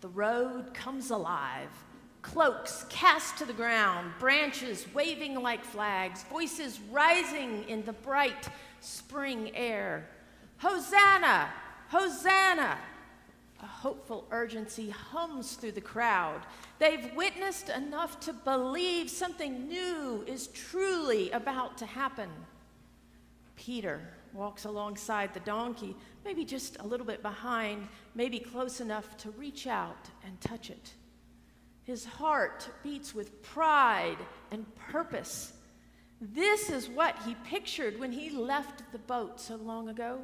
The road comes alive. Cloaks cast to the ground, branches waving like flags, voices rising in the bright spring air. Hosanna! Hosanna! A hopeful urgency hums through the crowd. They've witnessed enough to believe something new is truly about to happen. Peter walks alongside the donkey, maybe just a little bit behind, maybe close enough to reach out and touch it. His heart beats with pride and purpose. This is what he pictured when he left the boat so long ago.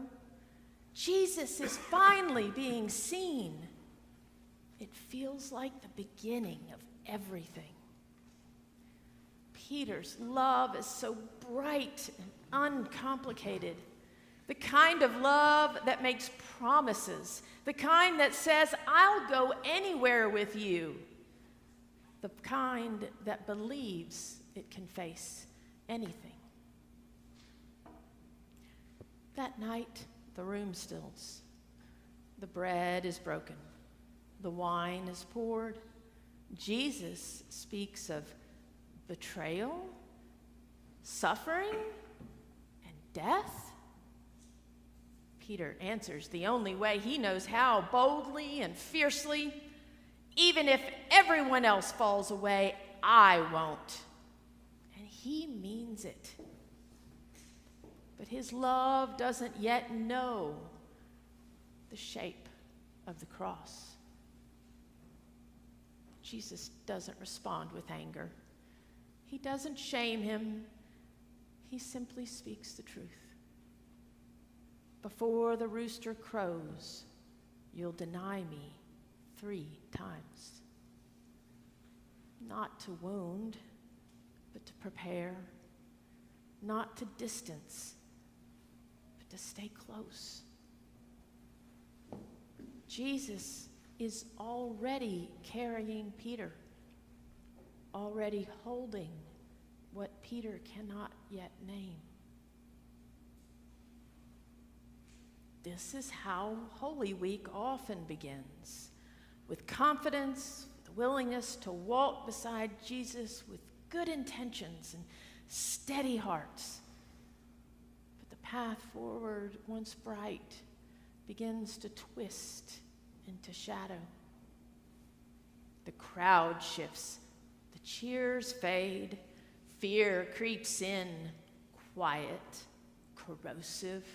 Jesus is finally being seen. It feels like the beginning of everything. Peter's love is so bright and uncomplicated. The kind of love that makes promises. The kind that says, I'll go anywhere with you. The kind that believes it can face anything. That night, the room stills. The bread is broken. The wine is poured. Jesus speaks of betrayal, suffering, and death. Peter answers the only way he knows how, boldly and fiercely. Even if everyone else falls away, I won't. And he means it. But his love doesn't yet know the shape of the cross. Jesus doesn't respond with anger. He doesn't shame him. He simply speaks the truth. Before the rooster crows, you'll deny me 3 times. Not to wound, but to prepare. Not to distance, but to stay close. Jesus is already carrying Peter, already holding what Peter cannot yet name. This is how Holy Week often begins, with confidence, with willingness to walk beside Jesus with good intentions and steady hearts. But the path forward, once bright, begins to twist into shadow. The crowd shifts, the cheers fade, fear creeps in, quiet, corrosive.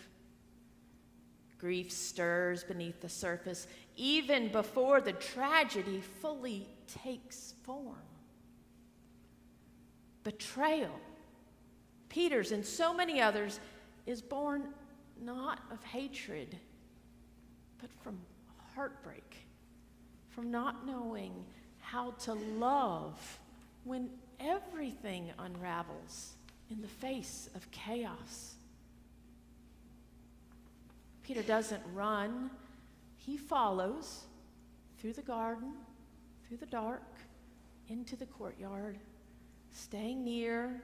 Grief stirs beneath the surface, even before the tragedy fully takes form. Betrayal, Peter's and so many others, is born not of hatred, but from heartbreak, from not knowing how to love when everything unravels in the face of chaos. Peter doesn't run. He follows through the garden, through the dark, into the courtyard, staying near,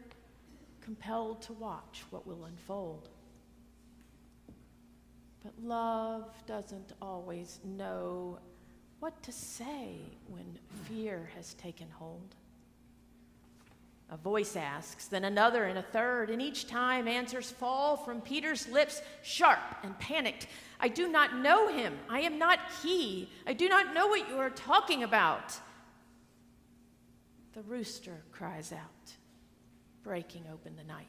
compelled to watch what will unfold. But love doesn't always know what to say when fear has taken hold. A voice asks, then another and a third, and each time answers fall from Peter's lips, sharp and panicked. I do not know him. I am not he. I do not know what you are talking about. The rooster cries out, breaking open the night.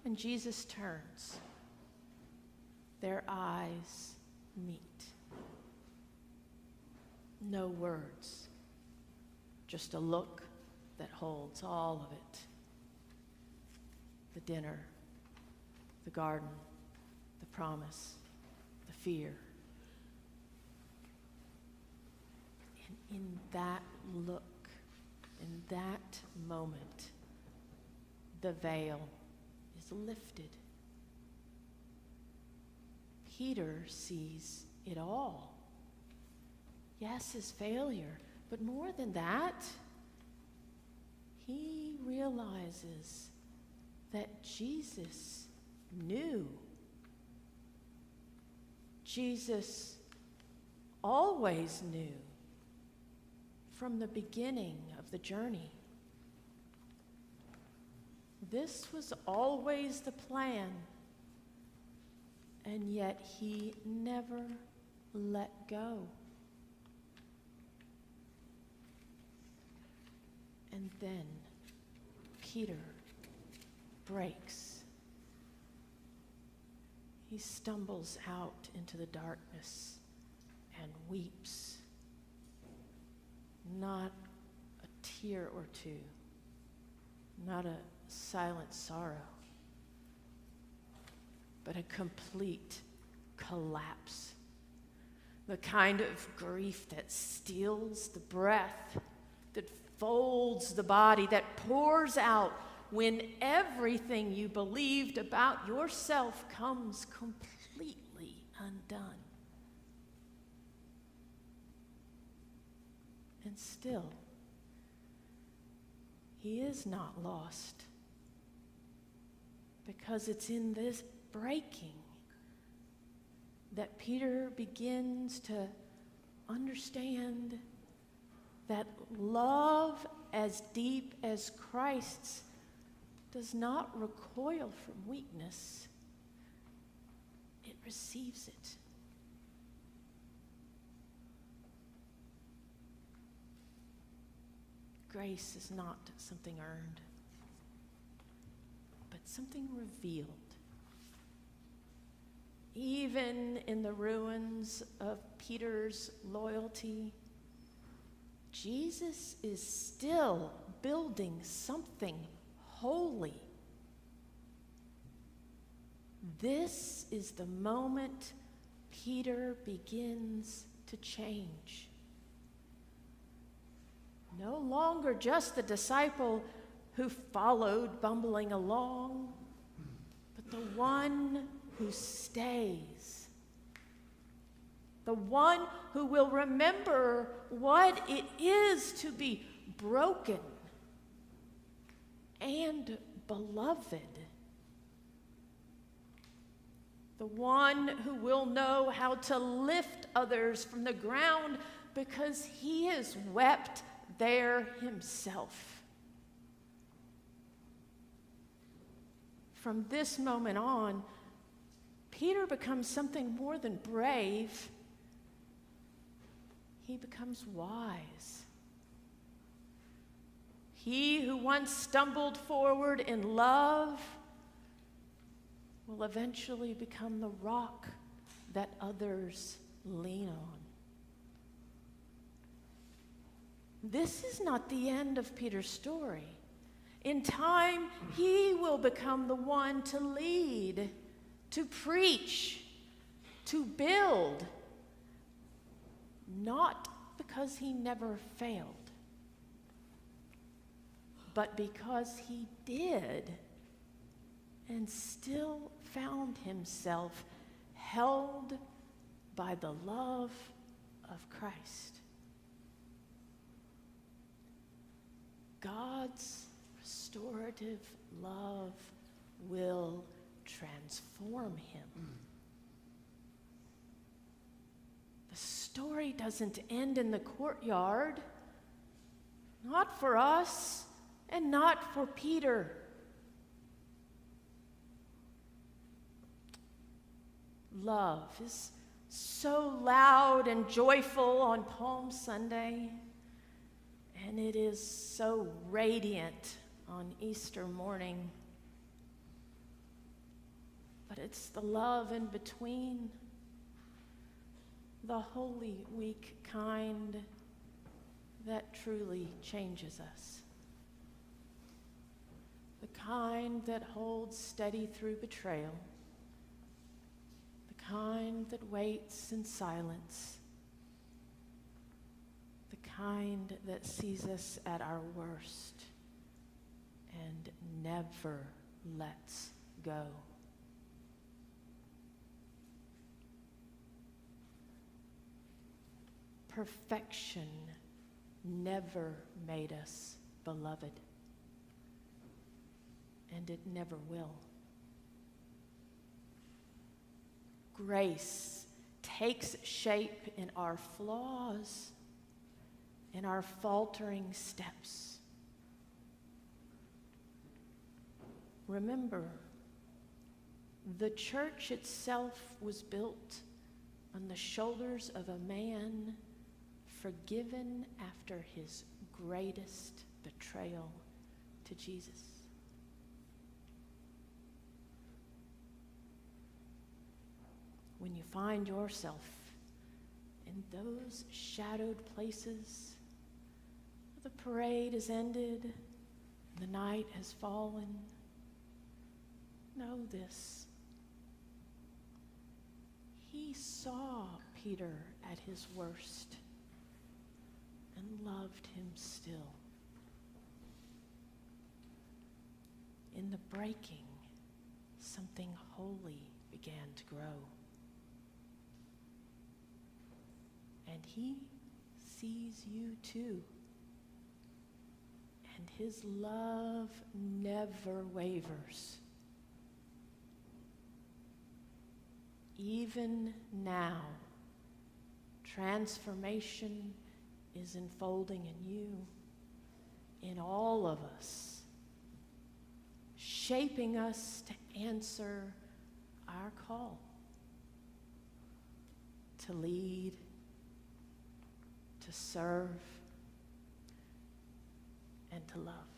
And Jesus turns. Their eyes meet. No words, just a look that holds all of it. The dinner, the garden, the promise, the fear. And in that look, in that moment, the veil is lifted. Peter sees it all. Yes, his failure, but more than that, he realizes that Jesus knew. Jesus always knew from the beginning of the journey. This was always the plan, and yet he never let go. And then Peter breaks. He stumbles out into the darkness and weeps. Not a tear or two, not a silent sorrow, but a complete collapse. The kind of grief that steals the breath, that folds the body, that pours out when everything you believed about yourself comes completely undone. And still, he is not lost, because it's in this breaking that Peter begins to understand that love as deep as Christ's does not recoil from weakness. It receives it. Grace is not something earned, but something revealed. Even in the ruins of Peter's loyalty, Jesus is still building something holy. This is the moment Peter begins to change. No longer just the disciple who followed bumbling along, but the one who stays. The one who will remember what it is to be broken and beloved. The one who will know how to lift others from the ground because he has wept there himself. From this moment on, Peter becomes something more than brave. He becomes wise. He who once stumbled forward in love will eventually become the rock that others lean on. This is not the end of Peter's story. In time, he will become the one to lead, to preach, to build, not because he never failed, but because he did and still found himself held by the love of Christ. God's restorative love will transform him. The story doesn't end in the courtyard, not for us and not for Peter. Love is so loud and joyful on Palm Sunday, and it is so radiant on Easter morning. But it's the love in between, the Holy Week kind, that truly changes us. The kind that holds steady through betrayal, the kind that waits in silence, the kind that sees us at our worst and never lets go. Perfection never made us beloved, and it never will. Grace takes shape in our flaws, in our faltering steps. Remember, the church itself was built on the shoulders of a man forgiven after his greatest betrayal to Jesus. When you find yourself in those shadowed places, the parade has ended, the night has fallen, know this. He saw Peter at his worst and loved him still. In the breaking, something holy began to grow. And he sees you too. And his love never wavers. Even now, transformation is unfolding in you, in all of us, shaping us to answer our call, to lead, to serve, and to love.